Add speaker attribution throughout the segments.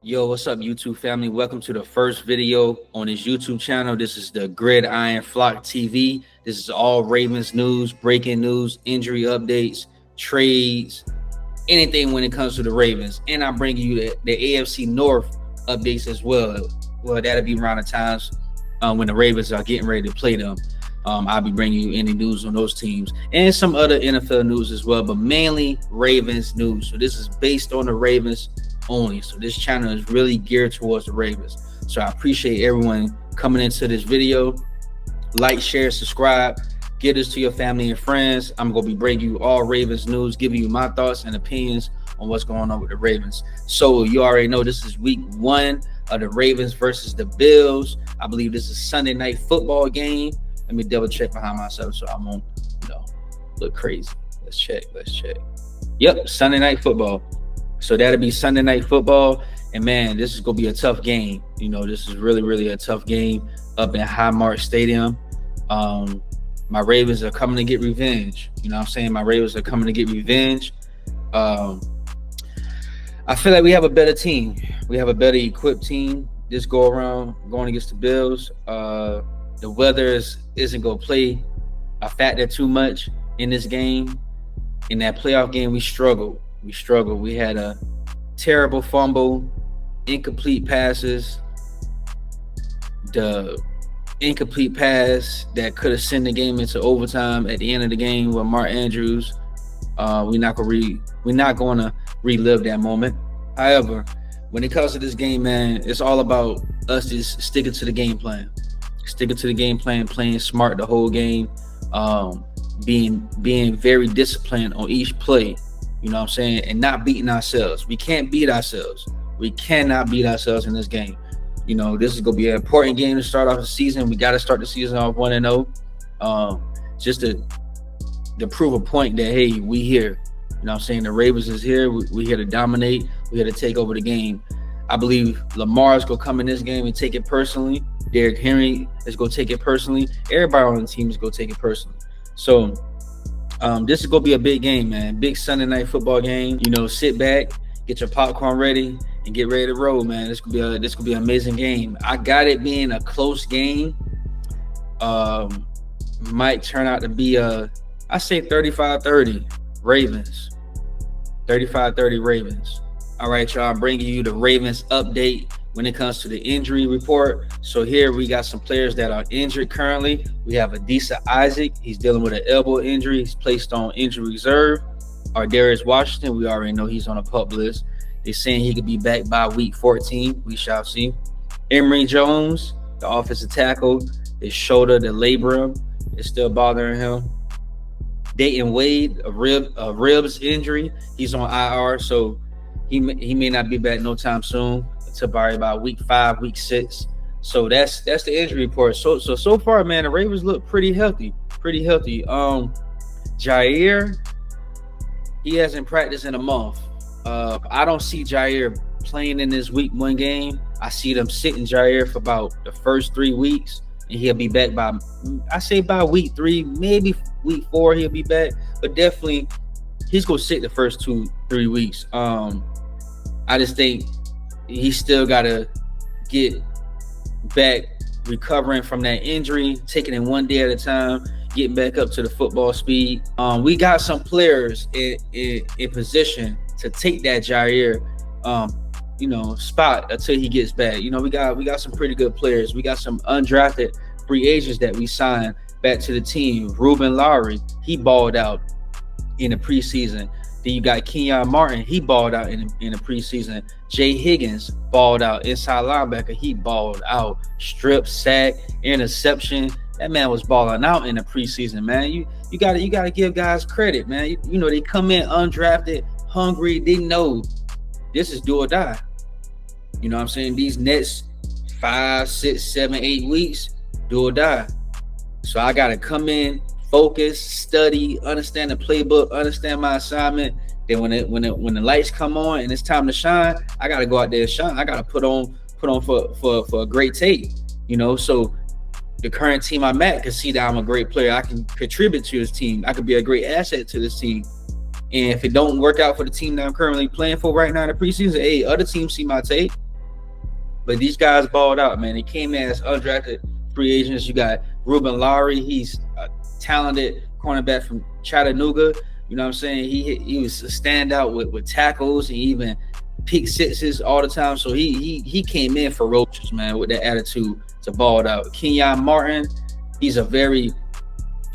Speaker 1: Yo, what's up, YouTube family? Welcome to the first video on this YouTube channel. This is the Gridiron Flock TV. This is all Ravens news, breaking news, injury updates, trades, anything when it comes to the Ravens. And I'm bringing you the AFC North updates as well. Well, that'll be around the times when the Ravens are getting ready to play them. I'll be bringing you any news on those teams and some other NFL news as well, but mainly Ravens news. So this is based on the Ravens only. So this channel is really geared towards the Ravens. So I appreciate everyone coming into this video. Like, share, subscribe, get this to your family and friends. I'm going to be bringing you all Ravens news, giving you my thoughts and opinions on what's going on with the Ravens. So you already know this is week 1 of the Ravens versus the Bills. I believe this is Sunday night football game. Let me double check behind myself so I won't, look crazy. Let's check. Yep, Sunday night football. So that'll be Sunday night football. And man, this is going to be a tough game. This is really, really a tough game up in Highmark Stadium. My Ravens are coming to get revenge. My Ravens are coming to get revenge. I feel like we have a better team. We have a better equipped team this go around going against the Bills. The weather isn't going to play a factor too much in this game. In that playoff game, we struggled. We had a terrible fumble, incomplete passes. The incomplete pass that could have sent the game into overtime at the end of the game with Mark Andrews. We're not going to relive that moment. However, when it comes to this game, man, it's all about us just sticking to the game plan. Playing smart the whole game, being very disciplined on each play, and not beating ourselves. We can't beat ourselves. We cannot beat ourselves in this game. This is going to be an important game to start off the season. We got to start the season off 1-0, just to prove a point that, hey, we here. The Ravens is here. We here to dominate. We here to take over the game. I believe Lamar's going to come in this game and take it personally. Derrick Henry is going to take it personally. Everybody on the team is going to take it personally. So this is going to be a big game, man. Big Sunday night football game. Sit back, get your popcorn ready, and get ready to roll, man. This could be an amazing game. I got it being a close game. Might turn out to be I say 35-30 Ravens. 35-30 Ravens. All right, y'all. I'm bringing you the Ravens update when it comes to the injury report. So here we got some players that are injured currently. We have Adisa Isaac. He's dealing with an elbow injury. He's placed on injury reserve. Darius Washington, we already know he's on a PUP list. They're saying he could be back by week 14. We shall see. Emory Jones, the offensive tackle, his shoulder, the labrum is still bothering him. Dayton Wade, a ribs injury. He's on IR, so he may not be back no time soon until probably about week 5, week 6. So that's the injury report. So far, man, the Ravens look pretty healthy. Jair, he hasn't practiced in a month. I don't see Jair playing in this week 1 game. I see them sitting Jair for about the first 3 weeks, and he'll be back by week 3, maybe week 4 he'll be back, but definitely he's gonna sit the first 2-3 weeks. I just think he's still gotta get back, recovering from that injury, taking it one day at a time, getting back up to the football speed. We got some players in position to take that Jair spot until he gets back. We got some pretty good players. We got some undrafted free agents that we signed back to the team. Ruben Lowry, he balled out in the preseason. Then you got Kenyon Martin, he balled out in the preseason. Jay Higgins balled out, inside linebacker, he balled out. Strip, sack, interception. That man was balling out in the preseason, man. You gotta give guys credit, man. They come in undrafted, hungry. They know this is do or die. These next 5, 6, 7, 8 weeks, do or die. So I gotta come in, focus, study, understand the playbook, understand my assignment. Then when the lights come on and it's time to shine, I gotta go out there and shine. I gotta put on for a great tape. So the current team I'm at can see that I'm a great player. I can contribute to this team. I could be a great asset to this team. And if it don't work out for the team that I'm currently playing for right now in the preseason, hey, other teams see my tape. But these guys balled out, man. They came in as undrafted free agents. You got Ruben Lowry. He's a talented cornerback from Chattanooga. You know what I'm saying? He was a standout with tackles and even pick sixes all the time. So he came in ferocious, man, with that attitude to ball out. Kenyon Martin, he's a very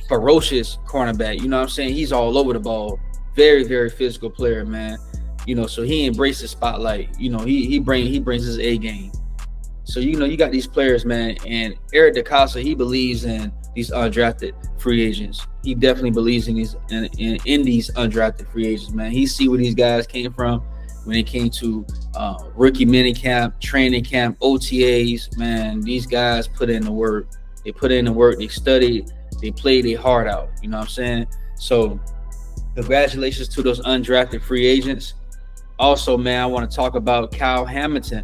Speaker 1: ferocious cornerback. You know what I'm saying? He's all over the ball. Very, very physical player, man. You know, so he embraced the spotlight. You know, he brings his A game. So, you know, you got these players, man, and Eric DeCosta, he believes in these undrafted free agents. He definitely believes in these in these undrafted free agents, man. He see where these guys came from when it came to rookie minicamp, training camp, OTAs. Man, these guys put in the work. They put in the work. They studied. They played their heart out. You know what I'm saying? So congratulations to those undrafted free agents. Also, man, I want to talk about Kyle Hamilton.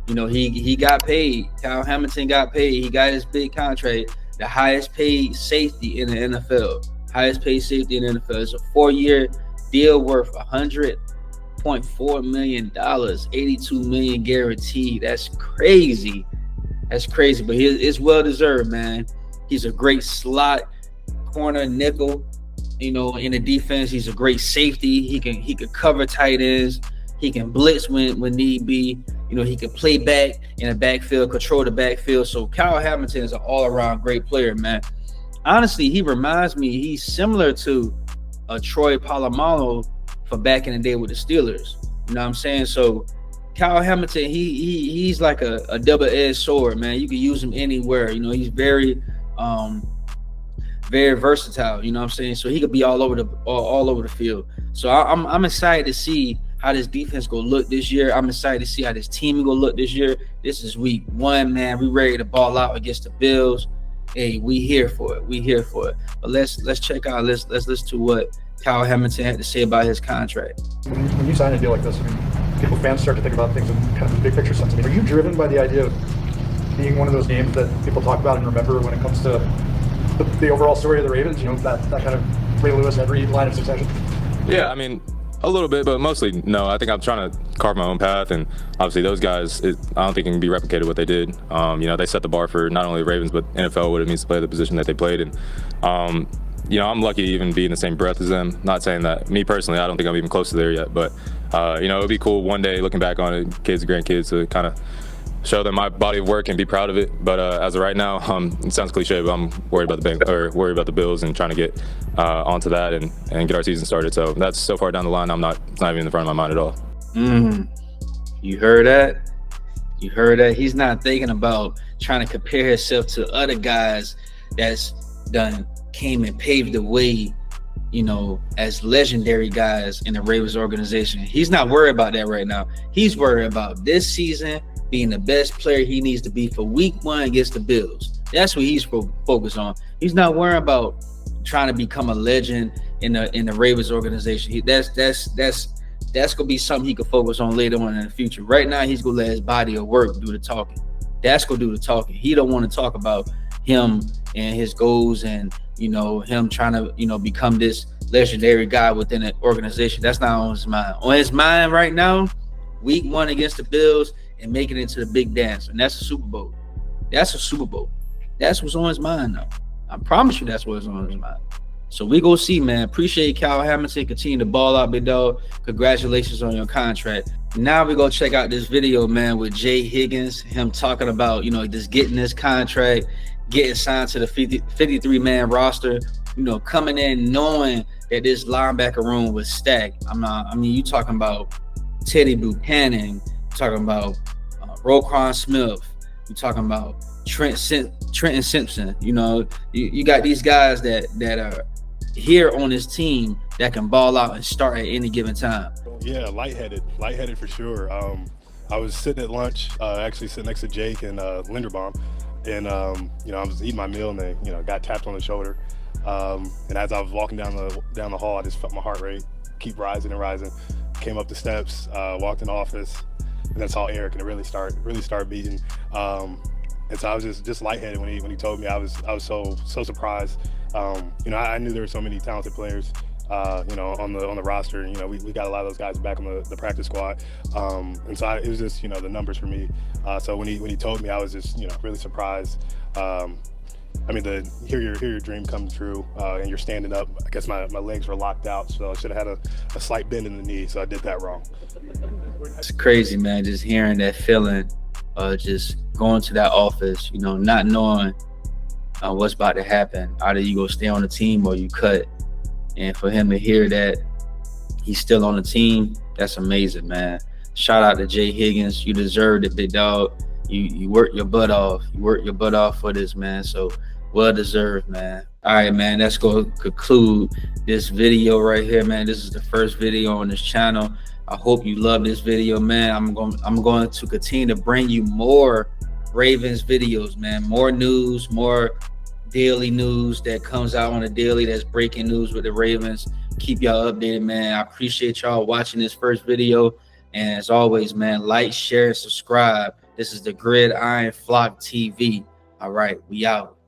Speaker 1: You know, he got paid. Kyle Hamilton got paid. He got his big contract, the highest paid safety in the NFL. Highest paid safety in the NFL. It's a 4-year deal worth $100.4 million, $82 million guaranteed. That's crazy. That's crazy, but it's well deserved, man. He's a great slot corner, nickel. You know, in the defense, he's a great safety. He can cover tight ends. He can blitz when need be. You know, he can play back in the backfield, control the backfield. So Kyle Hamilton is an all-around great player, man. Honestly, he reminds me, he's similar to Troy Polamalu from back in the day with the Steelers. You know what I'm saying? So Kyle Hamilton, he's like a double-edged sword, man. You can use him anywhere. You know, he's very versatile. You know what I'm saying? So he could be all over the field. So I'm excited to see how this defense gonna look this year. I'm excited to see how this team gonna look this year. This is week 1, man. We ready to ball out against the Bills. Hey, we here for it. We here for it. But let's check out. Let's listen to what Kyle Hamilton had to say about his contract.
Speaker 2: When you sign a deal like this, I mean, fans start to think about things in kind of the big picture sense. I mean, are you driven by the idea of being one of those names that people talk about and remember when it comes to the overall story of the Ravens? You know, that kind of Ray Lewis every line of succession.
Speaker 3: Yeah, I mean, a little bit, but mostly no. I think I'm trying to carve my own path, and obviously those guys, I don't think it can be replicated what they did. You know, they set the bar for not only the Ravens but NFL, what it means to play the position that they played. And you know, I'm lucky to even be in the same breath as them. Not saying that me personally, I don't think I'm even close to there yet, but you know, it'd be cool one day looking back on it, kids, grandkids, to kind of show them my body of work and be proud of it. But as of right now, it sounds cliche, but I'm worried about worried about the Bills and trying to get onto that and get our season started. So that's so far down the line. It's not even in the front of my mind at all.
Speaker 1: You heard that? You heard that? He's not thinking about trying to compare himself to other guys that's came and paved the way, you know, as legendary guys in the Ravens organization. He's not worried about that right now. He's worried about this season being the best player he needs to be for week 1 against the Bills. That's what he's focused on. He's not worried about trying to become a legend in the Ravens organization. That's gonna be something he could focus on later on in the future. Right now, he's gonna let his body of work do the talking. That's gonna do the talking. He don't want to talk about him and his goals and, you know, him trying to, you know, become this legendary guy within the organization. That's not on his mind. On his mind right now, week 1 against the Bills and make it into the big dance. And that's a Super Bowl. That's a Super Bowl. That's what's on his mind now. I promise you that's what's on his mind. So we go see, man. Appreciate Kyle Hamilton. Continue to ball out, big dog. Congratulations on your contract. Now we go check out this video, man, with Jay Higgins. Him talking about, you know, just getting this contract, getting signed to the 53-man roster, you know, coming in knowing that this linebacker room was stacked. You talking about Teddy Buchanan, talking about Roquan Smith, you talking about Trenton Simpson. You know, you got these guys that are here on this team that can ball out and start at any given time.
Speaker 4: Yeah, lightheaded for sure. I was sitting at lunch, actually sitting next to Jake and Linderbaum, and you know, I was eating my meal and they, you know, got tapped on the shoulder. And as I was walking down the hall, I just felt my heart rate keep rising and rising. Came up the steps, walked in the office, and then saw Eric, and it really start beating. And so I was just lightheaded when he told me. I was so surprised. You know, I knew there were so many talented players you know, on the roster. You know, we got a lot of those guys back on the practice squad, and so it was just, you know, the numbers for me. So when he told me, I was just, you know, really surprised. I mean, hear your dream come true, and you're standing up. I guess my legs were locked out, so I should have had a slight bend in the knee, so I did that wrong.
Speaker 1: It's crazy, man, just hearing that feeling, just going to that office, you know, not knowing what's about to happen. Either you go stay on the team or you cut. And for him to hear that he's still on the team, that's amazing, man. Shout out to Jay Higgins. You deserved it, big dog. You worked your butt off. You worked your butt off for this, man. So well deserved, man. All right, man, let's go conclude this video right here, man. This is the first video on this channel. I hope you love this video, man. I'm going to continue to bring you more Ravens videos, man. More news, more daily news that comes out on a daily, that's breaking news with the Ravens. Keep y'all updated, man. I appreciate y'all watching this first video. And as always, man, like, share, and subscribe. This is the Gridiron Flock TV. All right, we out.